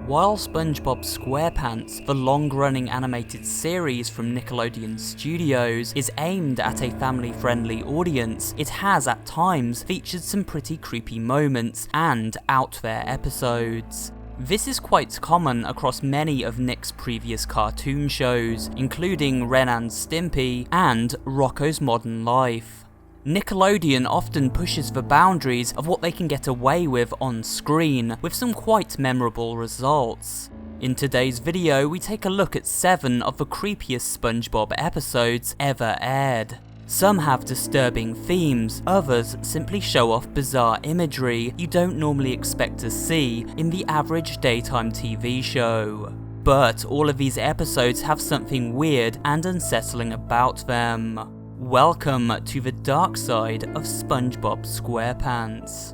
While SpongeBob Squarepants, the long-running animated series from Nickelodeon Studios, is aimed at a family-friendly audience, it has at times featured some pretty creepy moments and out-there episodes. This is quite common across many of Nick's previous cartoon shows, including Ren and Stimpy and Rocko's Modern Life. Nickelodeon often pushes the boundaries of what they can get away with on screen, with some quite memorable results. In today's video, we take a look at 7 of the creepiest SpongeBob episodes ever aired. Some have disturbing themes, others simply show off bizarre imagery you don't normally expect to see in the average daytime TV show. But all of these episodes have something weird and unsettling about them. Welcome to the dark side of SpongeBob Squarepants.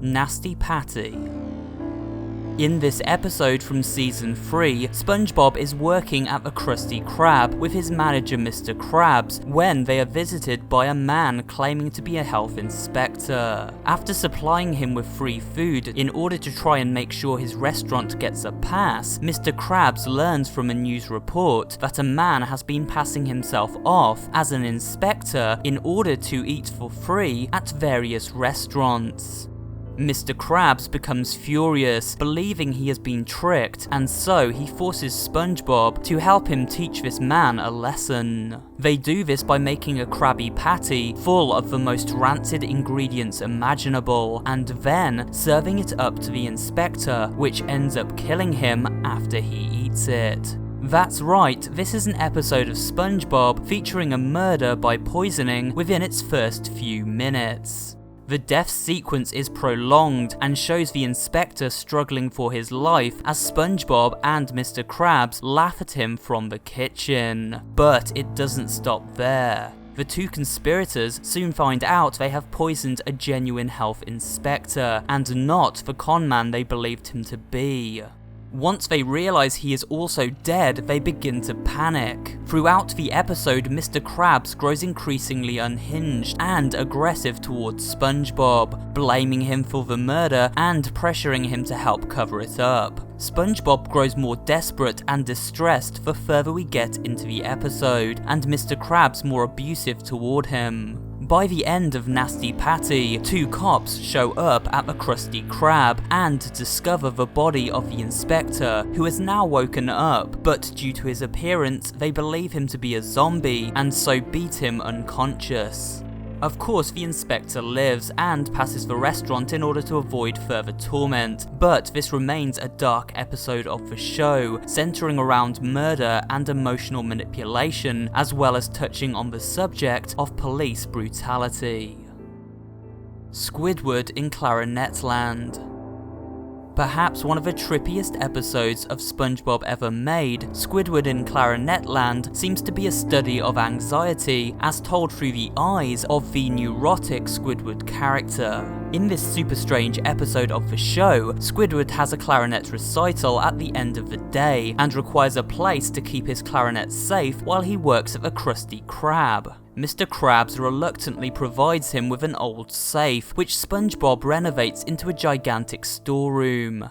Nasty Patty. In this episode from Season 3, SpongeBob is working at the Krusty Krab with his manager Mr. Krabs when they are visited by a man claiming to be a health inspector. After supplying him with free food in order to try and make sure his restaurant gets a pass, Mr. Krabs learns from a news report that a man has been passing himself off as an inspector in order to eat for free at various restaurants. Mr. Krabs becomes furious, believing he has been tricked, and so he forces SpongeBob to help him teach this man a lesson. They do this by making a Krabby Patty full of the most rancid ingredients imaginable, and then serving it up to the inspector, which ends up killing him after he eats it. That's right, this is an episode of SpongeBob featuring a murder by poisoning within its first few minutes. The death sequence is prolonged and shows the inspector struggling for his life as SpongeBob and Mr. Krabs laugh at him from the kitchen. But it doesn't stop there. The two conspirators soon find out they have poisoned a genuine health inspector, and not the conman they believed him to be. Once they realize he is also dead, they begin to panic. Throughout the episode, Mr. Krabs grows increasingly unhinged and aggressive towards SpongeBob, blaming him for the murder and pressuring him to help cover it up. SpongeBob grows more desperate and distressed the further we get into the episode, and Mr. Krabs more abusive toward him. By the end of Nasty Patty, 2 cops show up at the Krusty Krab and discover the body of the inspector, who has now woken up, but due to his appearance, they believe him to be a zombie and so beat him unconscious. Of course, the inspector lives and passes the restaurant in order to avoid further torment, but this remains a dark episode of the show, centering around murder and emotional manipulation, as well as touching on the subject of police brutality. Squidward in Clarinetland. Perhaps one of the trippiest episodes of SpongeBob ever made, Squidward in Clarinetland seems to be a study of anxiety as told through the eyes of the neurotic Squidward character. In this super strange episode of the show, Squidward has a clarinet recital at the end of the day and requires a place to keep his clarinet safe while he works at the Krusty Krab. Mr. Krabs reluctantly provides him with an old safe, which SpongeBob renovates into a gigantic storeroom.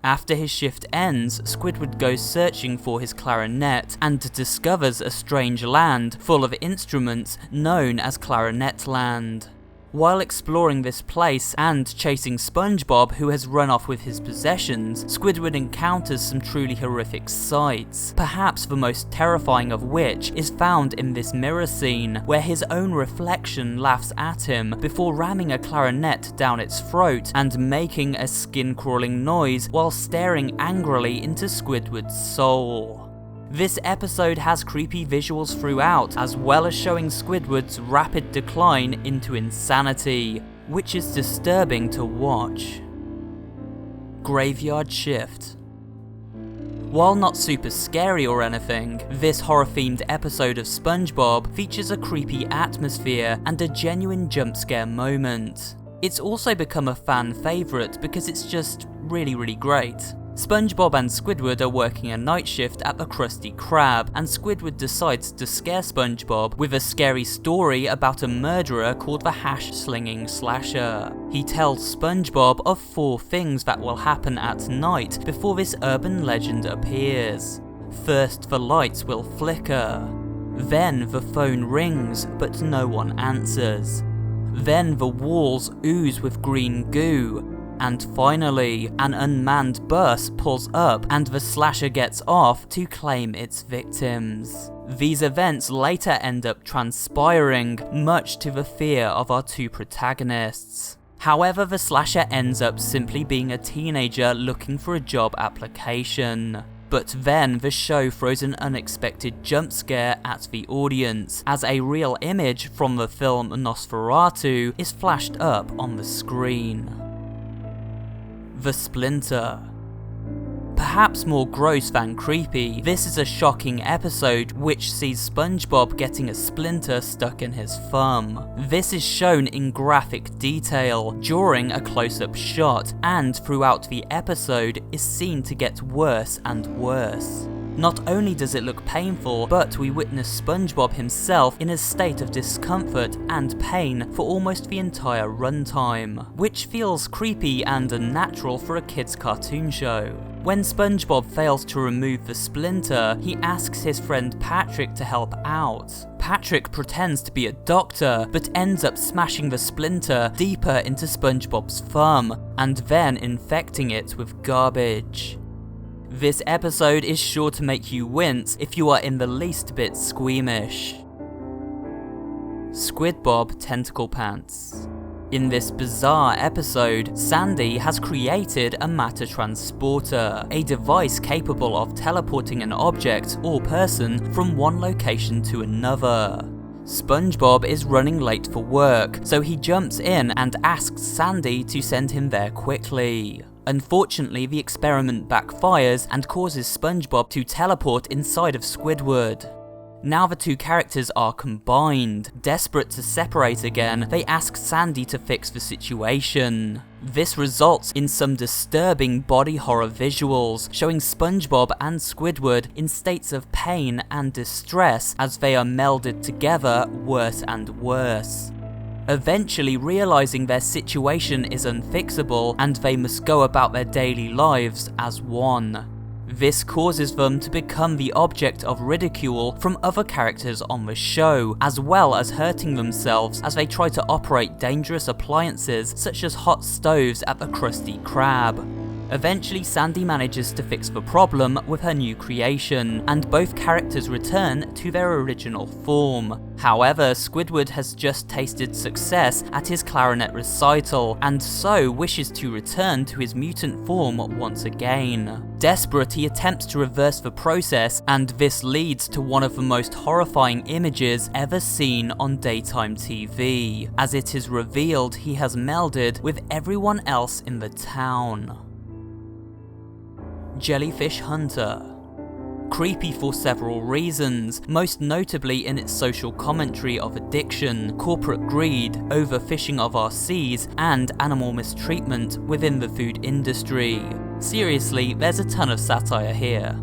After his shift ends, Squidward goes searching for his clarinet and discovers a strange land full of instruments known as Clarinetland. While exploring this place and chasing SpongeBob, who has run off with his possessions, Squidward encounters some truly horrific sights, perhaps the most terrifying of which is found in this mirror scene, where his own reflection laughs at him before ramming a clarinet down its throat and making a skin-crawling noise while staring angrily into Squidward's soul. This episode has creepy visuals throughout, as well as showing Squidward's rapid decline into insanity, which is disturbing to watch. Graveyard Shift. While not super scary or anything, this horror-themed episode of SpongeBob features a creepy atmosphere and a genuine jump scare moment. It's also become a fan favourite because it's just really great. SpongeBob and Squidward are working a night shift at the Krusty Krab, and Squidward decides to scare SpongeBob with a scary story about a murderer called the Hash-Slinging Slasher. He tells SpongeBob of 4 things that will happen at night before this urban legend appears. First, the lights will flicker. Then the phone rings, but no one answers. Then the walls ooze with green goo. And finally, an unmanned bus pulls up and the slasher gets off to claim its victims. These events later end up transpiring, much to the fear of our 2 protagonists. However, the slasher ends up simply being a teenager looking for a job application. But then the show throws an unexpected jump scare at the audience, as a real image from the film Nosferatu is flashed up on the screen. The Splinter. Perhaps more gross than creepy, this is a shocking episode which sees SpongeBob getting a splinter stuck in his thumb. This is shown in graphic detail during a close-up shot, and throughout the episode is seen to get worse and worse. Not only does it look painful, but we witness SpongeBob himself in a state of discomfort and pain for almost the entire runtime, which feels creepy and unnatural for a kid's cartoon show. When SpongeBob fails to remove the splinter, he asks his friend Patrick to help out. Patrick pretends to be a doctor, but ends up smashing the splinter deeper into SpongeBob's thumb, and then infecting it with garbage. This episode is sure to make you wince if you are in the least bit squeamish. SQUIDWARD'S Tentacle Pants. In this bizarre episode, Sandy has created a matter transporter, a device capable of teleporting an object or person from one location to another. SpongeBob is running late for work, so he jumps in and asks Sandy to send him there quickly. Unfortunately, the experiment backfires and causes SpongeBob to teleport inside of Squidward. Now the 2 characters are combined. Desperate to separate again, they ask Sandy to fix the situation. This results in some disturbing body horror visuals, showing SpongeBob and Squidward in states of pain and distress as they are melded together worse and worse. Eventually realizing their situation is unfixable and they must go about their daily lives as one. This causes them to become the object of ridicule from other characters on the show, as well as hurting themselves as they try to operate dangerous appliances such as hot stoves at the Krusty Krab. Eventually, Sandy manages to fix the problem with her new creation, and both characters return to their original form. However, Squidward has just tasted success at his clarinet recital, and so wishes to return to his mutant form once again. Desperate, he attempts to reverse the process, and this leads to one of the most horrifying images ever seen on daytime TV, as it is revealed he has melded with everyone else in the town. Jellyfish Hunter. Creepy for several reasons, most notably in its social commentary of addiction, corporate greed, overfishing of our seas, and animal mistreatment within the food industry. Seriously, there's a ton of satire here.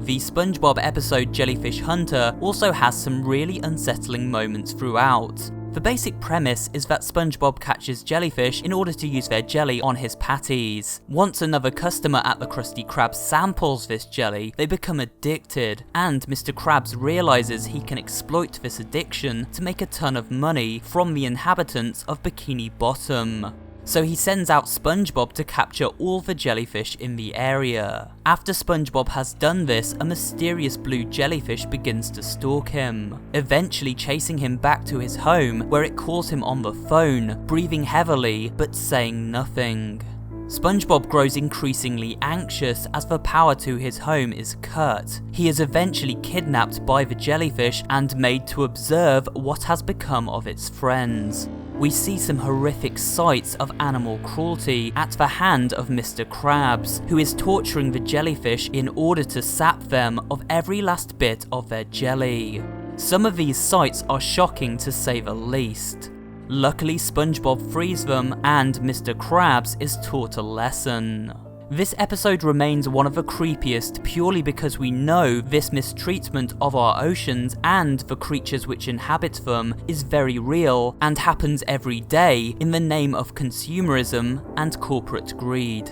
The SpongeBob episode Jellyfish Hunter also has some really unsettling moments throughout. The basic premise is that SpongeBob catches jellyfish in order to use their jelly on his patties. Once another customer at the Krusty Krab samples this jelly, they become addicted, and Mr. Krabs realizes he can exploit this addiction to make a ton of money from the inhabitants of Bikini Bottom. So he sends out SpongeBob to capture all the jellyfish in the area. After SpongeBob has done this, a mysterious blue jellyfish begins to stalk him, eventually chasing him back to his home, where it calls him on the phone, breathing heavily but saying nothing. SpongeBob grows increasingly anxious as the power to his home is cut. He is eventually kidnapped by the jellyfish and made to observe what has become of its friends. We see some horrific sights of animal cruelty at the hand of Mr. Krabs, who is torturing the jellyfish in order to sap them of every last bit of their jelly. Some of these sights are shocking to say the least. Luckily, SpongeBob frees them, and Mr. Krabs is taught a lesson. This episode remains one of the creepiest purely because we know this mistreatment of our oceans and the creatures which inhabit them is very real and happens every day in the name of consumerism and corporate greed.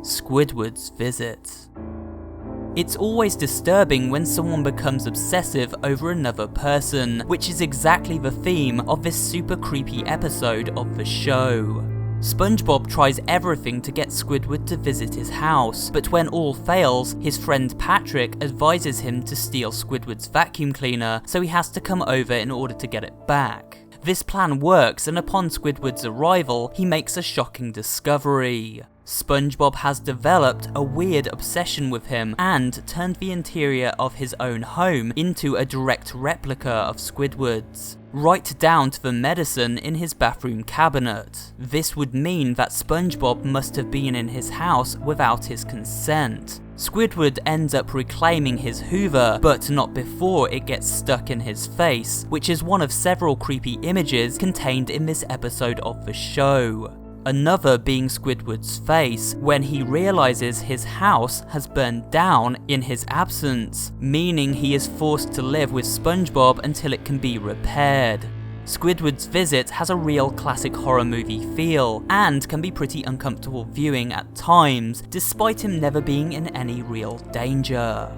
Squidward's visit. It's always disturbing when someone becomes obsessive over another person, which is exactly the theme of this super creepy episode of the show. SpongeBob tries everything to get Squidward to visit his house, but when all fails, his friend Patrick advises him to steal Squidward's vacuum cleaner, so he has to come over in order to get it back. This plan works, and upon Squidward's arrival, he makes a shocking discovery. SpongeBob has developed a weird obsession with him and turned the interior of his own home into a direct replica of Squidward's, right down to the medicine in his bathroom cabinet. This would mean that SpongeBob must have been in his house without his consent. Squidward ends up reclaiming his Hoover, but not before it gets stuck in his face, which is one of several creepy images contained in this episode of the show. Another being Squidward's face when he realizes his house has burned down in his absence, meaning he is forced to live with SpongeBob until it can be repaired. Squidward's visit has a real classic horror movie feel, and can be pretty uncomfortable viewing at times, despite him never being in any real danger.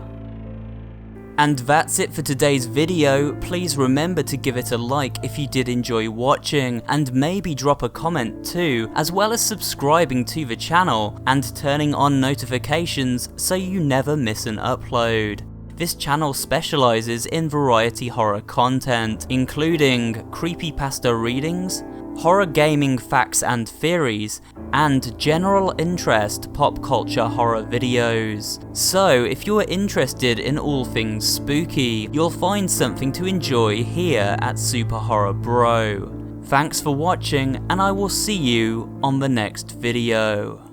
And that's it for today's video. Please remember to give it a like if you did enjoy watching, and maybe drop a comment too, as well as subscribing to the channel and turning on notifications so you never miss an upload. This channel specializes in variety horror content, including creepypasta readings, horror gaming facts and theories, and general interest pop culture horror videos. So if you're interested in all things spooky, you'll find something to enjoy here at SuperHorrorBro. Thanks for watching, and I will see you on the next video.